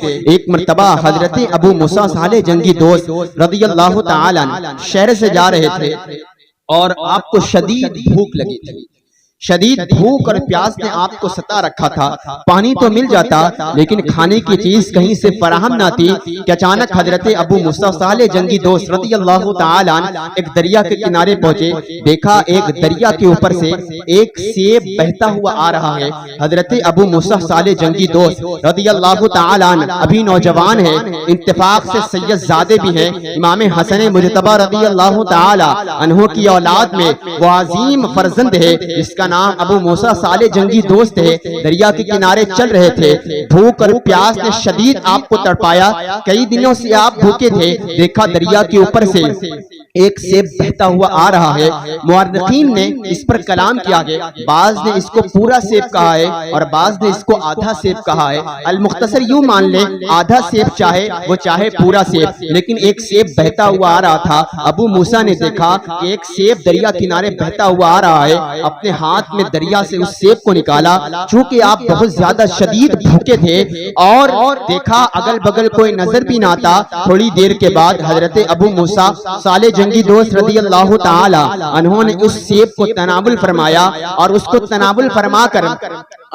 ایک مرتبہ حضرت ابو موسیٰ صالح جنگی دوست رضی اللہ تعالی عنہ شہر سے جا رہے تھے اور آپ کو شدید بھوک لگی تھی. شدید بھوک اور پیاس نے آپ کو ستا رکھا تھا. پانی تو مل جاتا لیکن کھانے کی چیز کہیں سے فراہم نہ تھی کہ اچانک حضرت ابو موسیٰ صالح جنگی دوست رضی اللہ تعالی عنہ ایک دریا کے کنارے پہنچے. دیکھا ایک دریا کے اوپر سے ایک سیب بہتا ہوا آ رہا ہے. حضرت ابو موسیٰ صالح جنگی دوست رضی اللہ تعالی عنہ ابھی نوجوان ہیں, اتفاق سے سید زادے بھی ہیں. امام حسن مجتبی رضی اللہ تعالی عنہ کی اولاد میں وہ عظیم فرزند ہے جس کا نام ابو موسیٰ صالح جنگی دوست ہے. دریا کے کنارے چل رہے تھے. بھوک اور پیاس نے شدید آپ کو تڑپایا. کئی دنوں سے آپ بھوکے تھے. دیکھا دریا کے اوپر سے ایک سیب بہتا ہوا آ رہا ہے. مورخین نے اس پر کلام کیا ہے. بعض نے اس کو پورا سیب کہا ہے اور بعض نے اس کو آدھا سیب کہا ہے. المختصر یوں مان لیں آدھا سیب چاہے وہ چاہے پورا سیب, لیکن ایک سیب بہتا ہوا آ رہا تھا. ابو موسیٰ نے دیکھا کہ ایک سیب دریا کنارے بہتا ہوا آ رہا ہے. اپنے ہاتھ میں دریا سے اس سیب کو نکالا. چونکہ آپ بہت زیادہ شدید بھوکے تھے اور دیکھا اگل بگل کوئی نظر بھی نہ آتا. تھوڑی دیر کے بعد حضرت ابو موسیٰ صالح جنگی دوست رضی اللہ تعالی عنہ نے اس سیب کو تناول فرمایا اور اس کو تناول فرما کر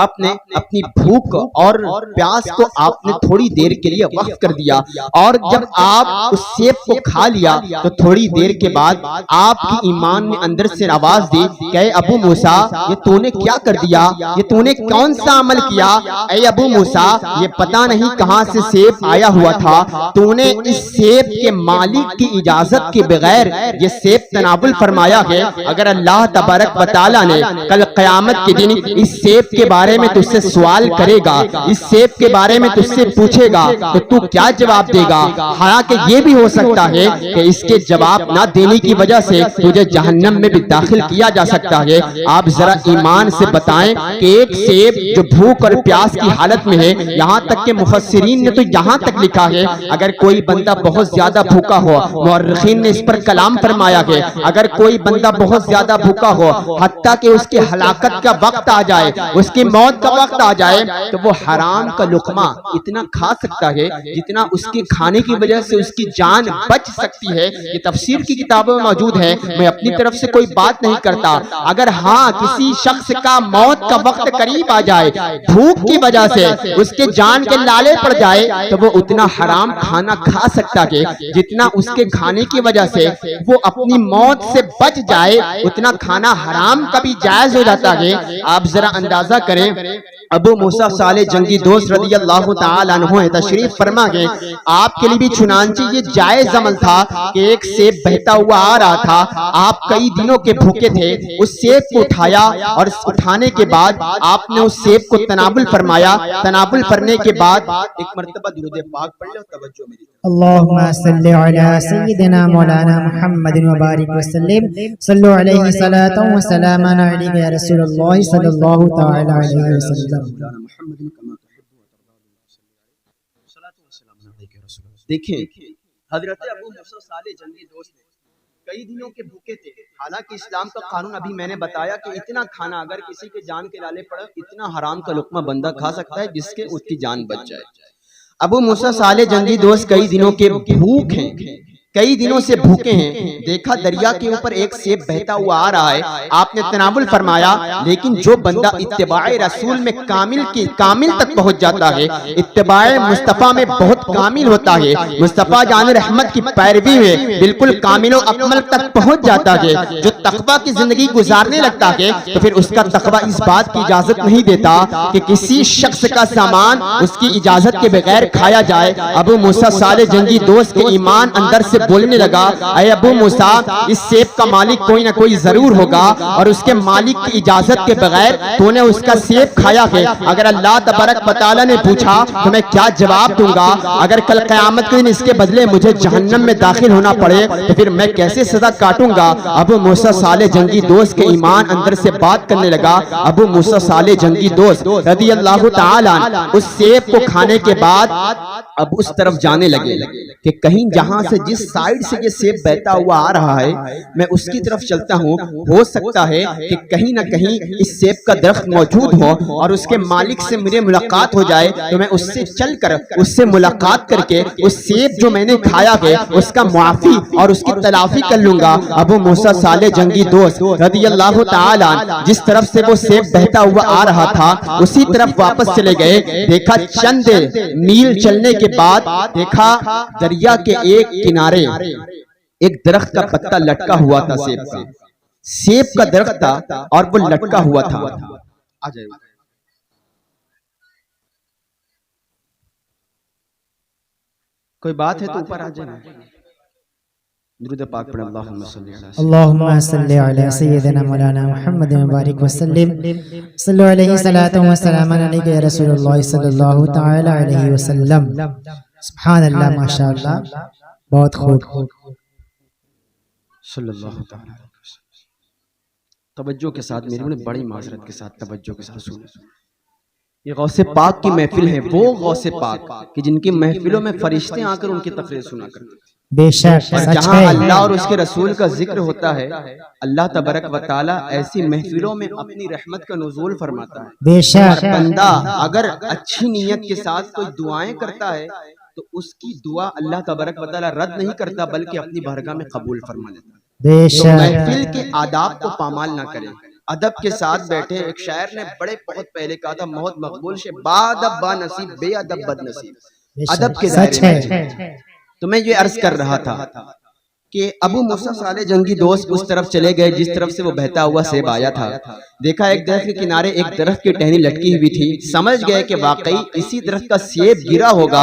آپ نے اپنی بھوک اور پیاس کو آپ نے تھوڑی دیر کے لیے وقف کر دیا. اور جب آپ اس سیب کو کھا لیا تو تھوڑی دیر کے بعد آپ کی ایمان نے اندر سے آواز دی کہ اے ابو موسیٰ یہ تو نے کیا کر دیا, یہ تو نے کون سا عمل کیا. اے ابو موسیٰ یہ پتہ نہیں کہاں سے سیب آیا ہوا تھا, تو نے اس سیب کے مالک کی اجازت کے بغیر یہ سیب تناول فرمایا ہے. اگر اللہ تبارک و تعالی نے کل قیامت کے دن اس سیب کے بارے میں تجھ سے سوال کرے گا, اس سیب کے بارے میں تجھ سے پوچھے گا تو تو کیا جواب دے گا؟ حالانکہ یہ بھی ہو سکتا ہے کہ اس کے جواب نہ دینے کی وجہ سے تجھے جہنم میں بھی داخل کیا جا سکتا ہے. آپ ذرا ایمان سے بتائیں کہ ایک سیب جو بھوک اور پیاس کی حالت میں ہے, یہاں تک کہ مفسرین نے تو یہاں تک لکھا ہے اگر کوئی بندہ بہت زیادہ بھوکا ہو, مورخین نے اس پر کلام فرمایا ہے اگر کوئی بندہ بہت زیادہ بھوکا ہو حتیٰ کہ اس کی ہلاکت کا وقت آ جائے, اس کی موت کا وقت آ جائے, تو وہ حرام کا لقمہ اتنا کھا سکتا ہے جتنا اس کے کھانے کی وجہ سے اس کی جان بچ سکتی ہے. یہ تفسیر کی کتابوں میں موجود ہے, میں اپنی طرف سے کوئی بات نہیں کرتا. اگر ہاں کسی شخص کا موت کا وقت قریب آ جائے, بھوک کی وجہ سے اس کے جان کے لالے پڑ جائے, تو وہ اتنا حرام کھانا کھا سکتا ہے جتنا اس کے کھانے کی وجہ سے وہ اپنی موت سے بچ جائے اتنا کھانا حرام کا بھی جائز ہو جاتا ہے. آپ ذرا اندازہ کریں ابو موسیٰ صالح جنگی دوست رضی اللہ تعالی عنہ تشریف فرما گئے. آپ کے لیے بھی چنانچہ یہ جائز عمل تھا کہ ایک سیب بہتا ہوا آ رہا تھا. آپ کئی دنوں کے بھوکے تھے. اس سیب کو اٹھایا اور اٹھانے کے بعد آپ نے اس سیب کو تناول فرمایا. تناول کرنے کے بعد ایک مرتبہ درود پاک پڑھ لو. توجہ میری اللہم صلی علی سیدنا مولانا محمد وبارک وسلم. صلو علیہ صلاۃ و سلام علیک یا رسول اللہ صلی اللہ تعالی علیہ وسلم. دیکھیں حضرت ابو موسیٰ صالح جنگی دوست نے کئی دنوں کے بھوکے تھے. حالانکہ اسلام کا قانون ابھی میں نے بتایا کہ اتنا کھانا اگر کسی کے جان کے لالے پڑے اتنا حرام کا لقمہ بندہ کھا سکتا ہے جس کے اس کی جان بچ جائے. ابو موسیٰ صالح جنگی دوست کئی دنوں کے بھوک ہیں, کئی دنوں سے بھوکے ہیں. دیکھا دریا کے اوپر ایک سیب بہتا ہوا آ رہا ہے. آپ نے تناول فرمایا. لیکن جو بندہ اتباع رسول میں کامل تک پہنچ جاتا ہے, اتباع مصطفیٰ میں بہت کامل ہوتا ہے, مصطفیٰ جان رحمت کی پیروی میں بالکل کامل و اکمل تک پہنچ جاتا ہے, جو تقویٰ کی زندگی گزارنے لگتا ہے تو پھر اس کا تقویٰ اس بات کی اجازت نہیں دیتا کہ کسی شخص کا سامان اس کی اجازت کے بغیر کھایا جائے. ابو موسیٰ صالح جنگی دوست کے ایمان اندر سے بولنے لگا, اے ابو موسیٰ اس سیب کا مالک کوئی نہ کوئی ضرور ہوگا اور اس کے مالک کی اجازت کے بغیر تو نے اس کا سیب کھایا ہے. اگر اللہ تبارک و تعالی نے پوچھا تو میں کیا جواب دوں گا؟ اگر کل قیامت کے دن اس کے بدلے مجھے جہنم میں داخل ہونا پڑے تو پھر میں کیسے سزا کاٹوں گا؟ ابو موسیٰ صالح جنگی دوست کے ایمان اندر سے بات کرنے لگا. ابو موسیٰ صالح جنگی دوست رضی اللہ تعالی عنہ اس سیب کو کھانے کے بعد اب اس طرف جانے لگے کہ کہیں جہاں سے جس سائیڈ سے یہ سیب بہتا ہوا آ رہا ہے میں اس کی طرف چلتا ہوں، ہو سکتا ہے کہ کہیں نہ کہیں اس سیب کا درخت موجود ہو اور اس کے مالک سے میری ملاقات ہو جائے تو میں اس سے چل کر اس سے ملاقات کر کے اس سیب جو میں نے کھایا ہے اس کا معافی اور اس کی تلافی کر لوں گا۔ ابو موسیٰ صالح جنگی دوست رضی اللہ تعالی عنہ جس طرف سے وہ سیب بہتا ہوا آ رہا تھا اسی طرف واپس چلے گئے۔ دیکھا چند میل چلنے کے بعد دیکھا دریا کے ایک کنارے ایک درخت کا پتا لٹکا ہوا تھا، سیب کا درخت تھا اور وہ لٹکا ہوا تھا۔ آ جائے کوئی بات ہے تو اوپر آ جائے، درود پاک پڑھ اللہم صلی علی سیدنا مولانا محمد مبارک وسلم صلو علیہ صلاۃ و سلام علیک یا رسول اللہ صلی اللہ تعالی علیہ وسلم۔ سبحان اللہ، ماشاءاللہ، بہت خوب۔ صلی اللہ تعالی علیہ وسلم۔ توجہ کے ساتھ، میری بڑی معذرت کے ساتھ توجہ کے ساتھ سنیں۔ یہ غوث پاک کی محفل ہے، وہ غوث پاک کہ جن کی محفلوں میں فرشتے آ کر ان کی تقریر سنا کرتے ہیں۔ بے شک، اور جہاں اللہ اور اس کے رسول کا ذکر ہوتا ہے اللہ تبارک و تعالی ایسی محفلوں میں اپنی رحمت کا نزول فرماتا ہے۔ بے شک، بندہ اگر اچھی نیت کے ساتھ کوئی دعائیں کرتا ہے تو اس کی دعا اللہ تبارک و تعالی رد نہیں کرتا بلکہ اپنی بارگاہ میں قبول فرما لیتا ہے۔ بے تو شک، محفل کے آداب کو پامال نہ کریں، ادب کے ساتھ بیٹھے۔ ایک شاعر نے بہت پہلے کہا تھا، بہت مقبول شے، با ادب با نصیب، بے ادب بد نصیب۔ ادب کے سچ دائرے ہے۔ میں تو میں یہ عرض کر رہا تھا کہ ابو موسیٰ صالح جنگی دوست اس طرف چلے گئے جس طرف سے وہ بہتا ہوا سیب آیا تھا۔ دیکھا ایک درخت کے کنارے ایک درخت کی ٹہنی لٹکی ہوئی تھی، سمجھ گئے کہ واقعی اسی درخت کا سیب گرا ہوگا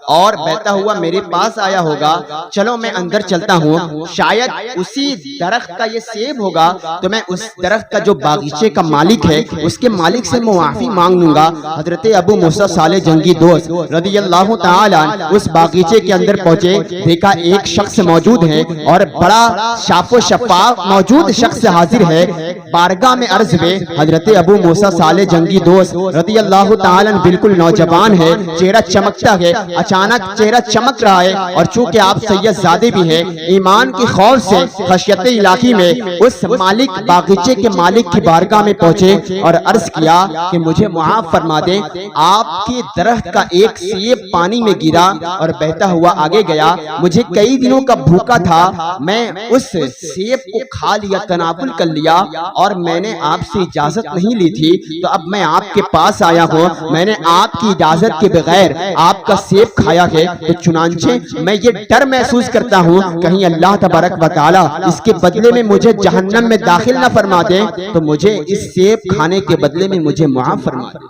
اور بہتا ہوا میرے پاس آیا ہوگا، چلو میں اندر چلتا ہوں، شاید اسی درخت کا یہ سیب ہوگا تو میں اس درخت کا جو باغیچے کا مالک ہے اس کے مالک سے معافی مانگ لوں گا۔ حضرت ابو موسیٰ صالح جنگی دوست رضی اللہ تعالی عنہ اس باغیچے کے اندر پہنچے، دیکھا ایک شخص موجود ہے اور بڑا شاف و شفاف موجود شخص حاضر ہے۔ بارگاہ میں عرض ہوئے، حضرت ابو موسیٰ صالح جنگی دوست رضی اللہ تعالیٰ عنہ بالکل نوجوان ہے، چہرہ چمکتا ہے، اچانک چہرہ چمک رہا ہے اور چونکہ آپ سید زادے بھی ہیں، ایمان کی خوف سے خشیت الہی میں اس مالک باغیچے کے مالک کی بارگاہ میں پہنچے اور عرض کیا کہ مجھے معاف فرما دیں، آپ کے درخت کا ایک سیب پانی میں گرا اور بہتا ہوا آگے گیا، مجھے کئی دنوں کا بھوکا تھا، میں اس سیب کو کھا لیا، تناول کر لیا اور میں نے آپ سے اجازت نہیں لی تھی، تو اب میں آپ کے پاس آیا ہوں، میں نے آپ کی اجازت کے بغیر آپ کا سیب کھایا ہے، تو چنانچہ میں یہ ڈر محسوس کرتا ہوں کہیں اللہ تبارک و تعالی اس کے بدلے میں مجھے جہنم میں داخل نہ فرما دے، تو مجھے اس سیب کھانے کے بدلے میں مجھے معاف فرما دے۔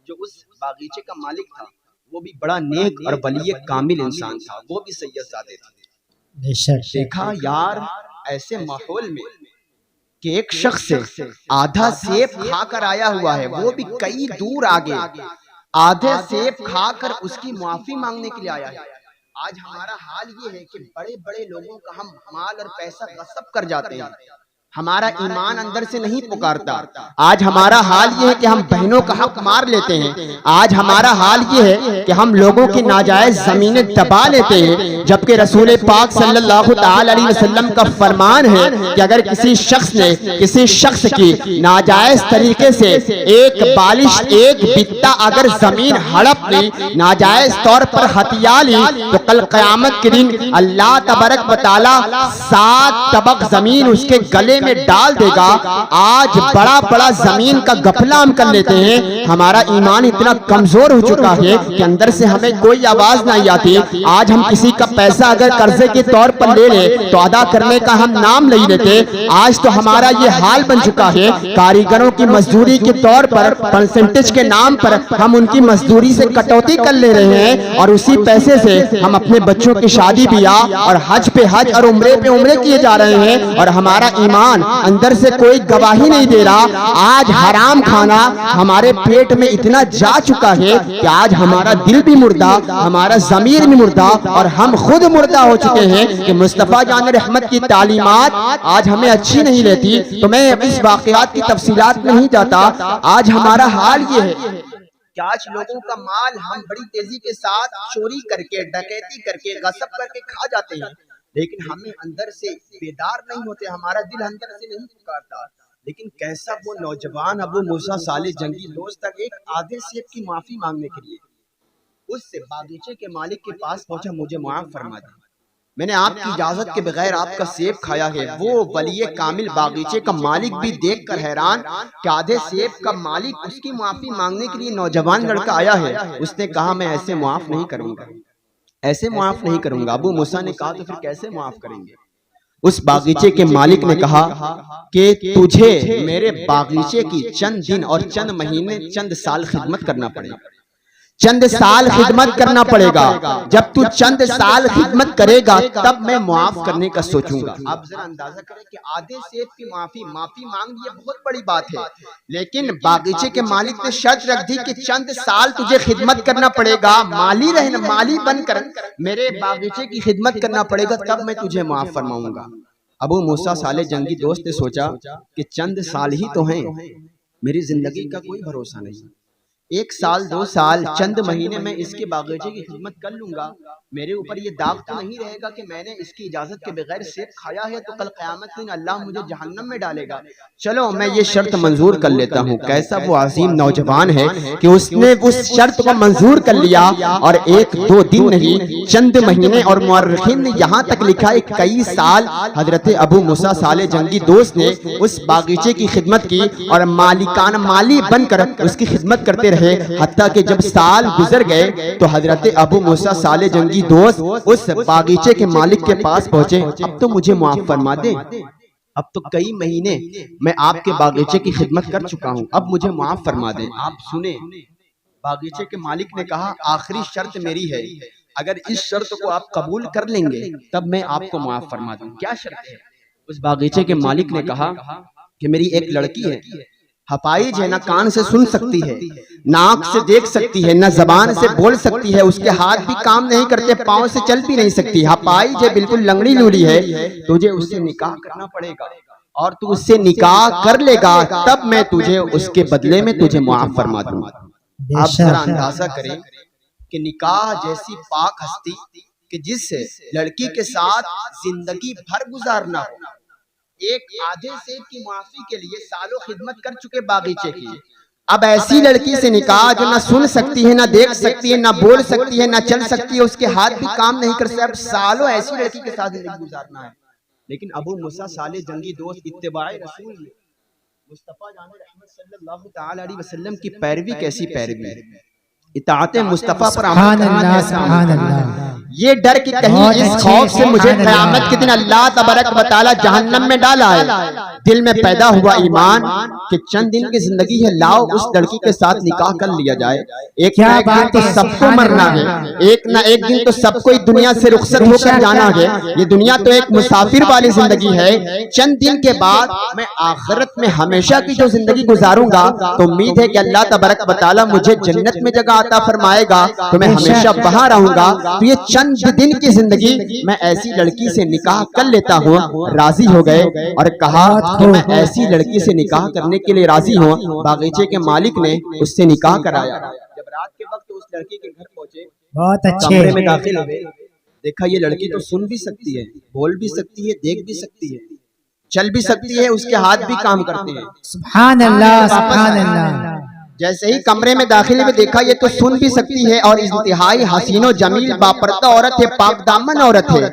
جو اس باغیچے کا مالک تھا وہ بھی بڑا نیک اور ولی کامل انسان تھا، وہ بھی سید زادے تھے۔ دیکھا یار ایسے ماحول میں کہ ایک شخص آدھا سیب کھا کر آیا ہوا ہے، وہ بھی کئی دور آگے آدھے سیب کھا کر اس کی معافی مانگنے کے لیے آیا ہے۔ آج ہمارا حال یہ ہے کہ بڑے بڑے لوگوں کا ہم مال اور پیسہ غصب کر جاتے ہیں، ہمارا ایمان اندر سے نہیں پکارتا۔ آج ہمارا حال یہ ہے کہ ہم بہنوں کا حق مار لیتے ہیں، آج ہمارا حال یہ ہے کہ ہم لوگوں کی ناجائز زمینیں دبا لیتے ہیں، جبکہ رسول پاک صلی اللہ تعالی علیہ وسلم کا فرمان ہے کہ اگر کسی شخص نے کسی شخص کی ناجائز طریقے سے ایک بالش ایک بتہ اگر زمین ہڑپ لی، ناجائز طور پر ہتھیا لی، تو کل قیامت کے دن اللہ تبارک و تعالی 7 طبق زمین اس کے گلے میں ڈال دے گا۔ آج بڑا بڑا زمین کا غفلہ ہم کر لیتے ہیں، ہمارا ایمان اتنا کمزور ہو چکا ہے کہ اندر سے ہمیں کوئی آواز نہیں آتی۔ آج ہم کسی کا پیسہ اگر قرضے کے طور پر لے لیں تو ادا کرنے کا ہم نام نہیں لیتے۔ آج تو ہمارا یہ حال بن چکا ہے، کاریگروں کی مزدوری کے طور پر پرسنٹیج کے نام پر ہم ان کی مزدوری سے کٹوتی کر لے رہے ہیں اور اسی پیسے سے ہم اپنے بچوں کی شادی بیاہ اور حج پہ حج اور عمرے پہ عمرے کیے جا رہے ہیں، اور ہمارا ایمان اندر سے کوئی گواہی نہیں دے رہا۔ آج حرام کھانا ہمارے پیٹ میں اتنا جا چکا ہے کہ آج ہمارا دل بھی مردہ، ہمارا ضمیر بھی مردہ اور ہم خود مردہ ہو چکے ہیں کہ مصطفیٰ جان رحمت کی تعلیمات آج ہمیں اچھی نہیں لیتی۔ تو میں اس واقعات کی تفصیلات میں نہیں جاتا، آج ہمارا حال یہ ہے کہ آج لوگوں کا مال ہم بڑی تیزی کے ساتھ چوری کر کے، ڈکیتی کر کے، غصب کر کے کھا جاتے ہیں، لیکن ہمیں اندر سے بیدار نہیں ہوتے، ہمارا دل اندر سے نہیں پکارتا۔ لیکن کیسا وہ نوجوان ابو موسیٰ صالح جنگی دوست تک ایک آدھے سیب کی معافی مانگنے کے لیے اس سے باغیچے کے مالک کے پاس پہنچا، مجھے معاف فرما دیں، میں نے آپ کی اجازت کے بغیر آپ کا سیب کھایا ہے۔ وہ ولی کامل باغیچے کا مالک بھی دیکھ کر حیران کہ آدھے سیب کا مالک اس کی معافی مانگنے کے لیے نوجوان لڑکا آیا ہے۔ اس نے کہا میں ایسے معاف نہیں کروں گا، ایسے معاف نہیں کروں گا۔ ابو موسیٰ نے کہا تو پھر کیسے معاف کریں گے؟ اس باغیچے کے مالک نے کہا کہ تجھے میرے باغیچے کی چند دن اور چند مہینے، چند سال خدمت کرنا پڑے گا، چند سال خدمت کرنا پڑے گا۔ جب تو چند سال خدمت کرے گا تب میں معاف کرنے کا سوچوں گا۔ آپ ذرا اندازہ کریں کہ آدھے سیب کی معافی مانگ یہ بہت بڑی بات ہے، لیکن باغیچے کے مالک نے شرط رکھ دی کہ چند سال تجھے خدمت کرنا پڑے گا، مالی بن کر میرے باغیچے کی خدمت کرنا پڑے گا، تب میں تجھے معاف فرماؤں گا۔ ابو موسیٰ صالح جنگی دوست نے سوچا کہ چند سال ہی تو ہیں، میری زندگی کا کوئی بھروسہ نہیں، 1 سال 2 سال چند مہینے میں اس کے باغیچے کی خدمت کر لوں گا، میرے اوپر یہ داغ تو نہیں رہے گا کہ میں نے اس کی اجازت کے بغیر سیب کھایا ہے تو کل قیامت دن اللہ مجھے جہنم میں ڈالے گا، چلو میں یہ شرط منظور کر لیتا ہوں۔ کیسا وہ عظیم نوجوان ہے کہ اس نے اس شرط کو منظور کر لیا، اور 1-2 دن نہیں چند مہینے، اور مورخین نے یہاں تک لکھا ہے کئی سال حضرت ابو موسیٰ صالح جنگی دوست نے اس باغیچے کی خدمت کی اور مالی بن کر اس کی خدمت کرتے رہے، حتیٰ کہ جب سال گزر گئے تو حضرت ابو موسیٰ صالح جنگی دوست اس باغیچے کے مالک کے پاس پہنچے، اب تو مجھے معاف فرما دے، اب تو کئی مہینے میں آپ کے باغیچے کی خدمت کر چکا ہوں، اب مجھے معاف فرما دیں۔ آپ سنیں، باغیچے کے مالک نے کہا آخری شرط میری ہے، اگر اس شرط کو آپ قبول کر لیں گے تب میں آپ کو معاف فرما دوں۔ کیا شرط ہے؟ اس باغیچے کے مالک نے کہا کہ میری ایک لڑکی ہے، حپائج ہے، نہ کان سے سن سکتی ہے، ناک سے دیکھ سکتی ہے، نہ زبان سے بول سکتی ہے، اس کے ہاتھ بھی کام نہیں کرتے، پاؤں سے چل بھی نہیں سکتی، حپائج ہے، بالکل لنگڑی لوڑی ہے، تجھے اس سے نکاح کرنا پڑے گا، اور تو اس سے نکاح کر لے گا تب میں تجھے اس کے بدلے میں تجھے معاف فرما دوں۔ آپ ذرا اندازہ کریں کہ نکاح جیسی پاک ہستی کہ جس سے لڑکی کے ساتھ زندگی بھر گزارنا ہو، ایک آدھے سیب کی معافی کے لیے سالوں خدمت کر چکے باغیچے کی، اب ایسی لڑکی سے نکاح جو نہ سن سکتی ہے، نہ دیکھ سکتی ہے، نہ بول سکتی ہے، نہ چل سکتی ہے، اس کے ہاتھ بھی کام نہیں کر سکتے، اب سالوں ایسی لڑکی کے ساتھ زندگی گزارنا ہے۔ لیکن ابو موسیٰ صالح جنگی دوست اتباع رسول مصطفیٰ جان رحمت صلی اللہ تعالی علیہ وسلم کی پیروی کیسی پیروی ہے، اطاعت مصطفیٰ پر عمل کرنا کیسا، یہ ڈر کہ کہیں اس خوف سے مجھے قیامت کے دن اللہ تبارک و تعالی جہنم میں ڈالا ہے، دل میں پیدا ہوا ایمان کہ چند دن کی زندگی ہے، لاؤ اس لڑکی کے ساتھ نکاح کر لیا جائے، ایک نہ ایک دن تو سب کو مرنا ہے، ایک نہ ایک دن تو سب کو اس دنیا سے رخصت ہو کر جانا ہے، یہ دنیا تو ایک مسافر والی زندگی ہے، چند دن کے بعد میں آخرت میں ہمیشہ کی جو زندگی گزاروں گا تو امید ہے کہ اللہ تبارک و تعالی مجھے جنت میں جگہ عطا فرمائے گا تو میں ہمیشہ وہاں رہوں گا، تو یہ چند دن کی زندگی میں ایسی لڑکی سے نکاح کر لیتا ہوں۔ راضی ہو گئے اور کہا کہ میں ایسی لڑکی سے نکاح کرنے کے لیے راضی ہوں۔ باغیچے کے مالک نے اس سے نکاح کرایا، جب رات کے وقت اس لڑکی کے گھر پہنچے، بہت اچھے کمرے میں داخل ہوئے، دیکھا یہ لڑکی تو سن بھی سکتی ہے، بول بھی سکتی ہے، دیکھ بھی سکتی ہے، چل بھی سکتی ہے، اس کے ہاتھ بھی کام کرتے ہیں، سبحان اللہ سبحان اللہ۔ جیسے ہی کمرے میں داخل میں دیکھا یہ تو سن بھی سکتی ہے اور انتہائی حسین و جمیل باپردہ عورت ہے، پاک دامن عورت ہے،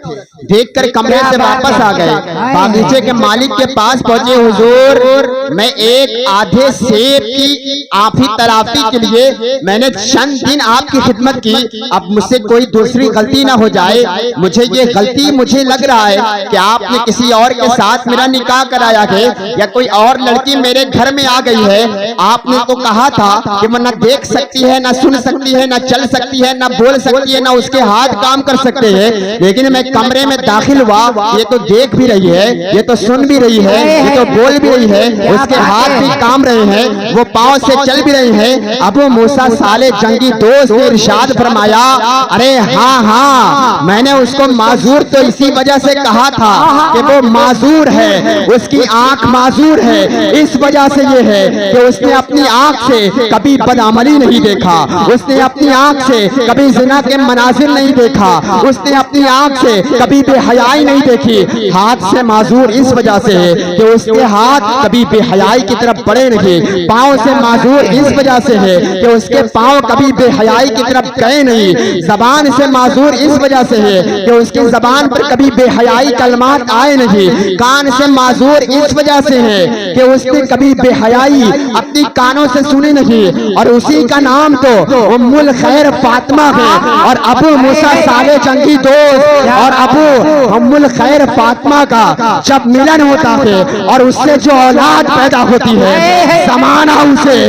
دیکھ کر کمرے سے واپس آ گئے، باغیچے کے مالک کے پاس پہنچے، حضور میں ایک آدھے سیب کی آفی تلافی کے لیے میں نے چند دن آپ کی خدمت کی، اب مجھ سے کوئی دوسری غلطی نہ ہو جائے، مجھے یہ غلطی مجھے لگ رہا ہے کہ آپ نے کسی اور کے ساتھ میرا نکاح کرایا ہے یا کوئی اور لڑکی میرے گھر میں آ گئی ہے، آپ نے تو کہا تھا کہ وہ نہ دیکھ سکتی ہے، نہ سن سکتی ہے، نہ چل سکتی ہے، نہ بول سکتی ہے، نہ اس کے ہاتھ کام کر سکتے ہیں، لیکن میں کمرے میں داخل ہوا، یہ تو دیکھ بھی رہی ہے، یہ تو سن بھی رہی ہے، یہ تو بول بھی رہی ہے، اس کے ہاتھ بھی کام رہے ہیں، وہ پاؤں سے چل بھی رہے ہیں۔ ابو موسیٰ صالح جنگی دوست نے ارشاد فرمایا، ارے ہاں میں نے اس کو معذور تو اسی وجہ سے کہا تھا کہ وہ معذور ہے، اس کی آنکھ معذور ہے، اس وجہ سے یہ ہے کہ اس نے اپنی آنکھ سے کبھی بدعملی نہیں دیکھا، اس نے اپنی آنکھ سے کبھی زنا کے مناظر نہیں دیکھا، اس نے اپنی آنکھ سے کبھی بے حیائی نہیں دیکھی۔ ہاتھ سے معذور اس وجہ سے ہے کہ اس کے ہاتھ کبھی بے حیائی کی طرف بڑھے نہیں، پاؤں سے معذور اس وجہ سے ہے کہ اس کے پاؤں کبھی بے حیائی کی طرف گئے نہیں، زبان سے معذور اس وجہ سے ہے کہ اس کی زبان پر کبھی بے حیائی کلمات آئے نہیں، کان سے معذور اس وجہ سے ہے کہ اس نے کبھی بے حیائی اپنی کانوں سے سنی نہیں، اور اسی کا نام تو ام الخیر فاطمہ ہے۔ اور ابو موسیٰ صالح جنگی دوست اور ابو ام الخیر فاطمہ کا جب ملن ہوتا ہے اور اس سے جو اولاد پیدا ہوتی ہے، زمانہ اسے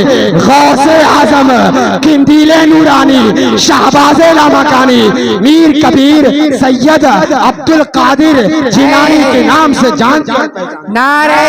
غوث اعظم، قندیل نورانی، شہباز لامکانی، میر کبیر سید عبد القادر جیلانی کے نام سے جانتے ہیں۔ نعرہ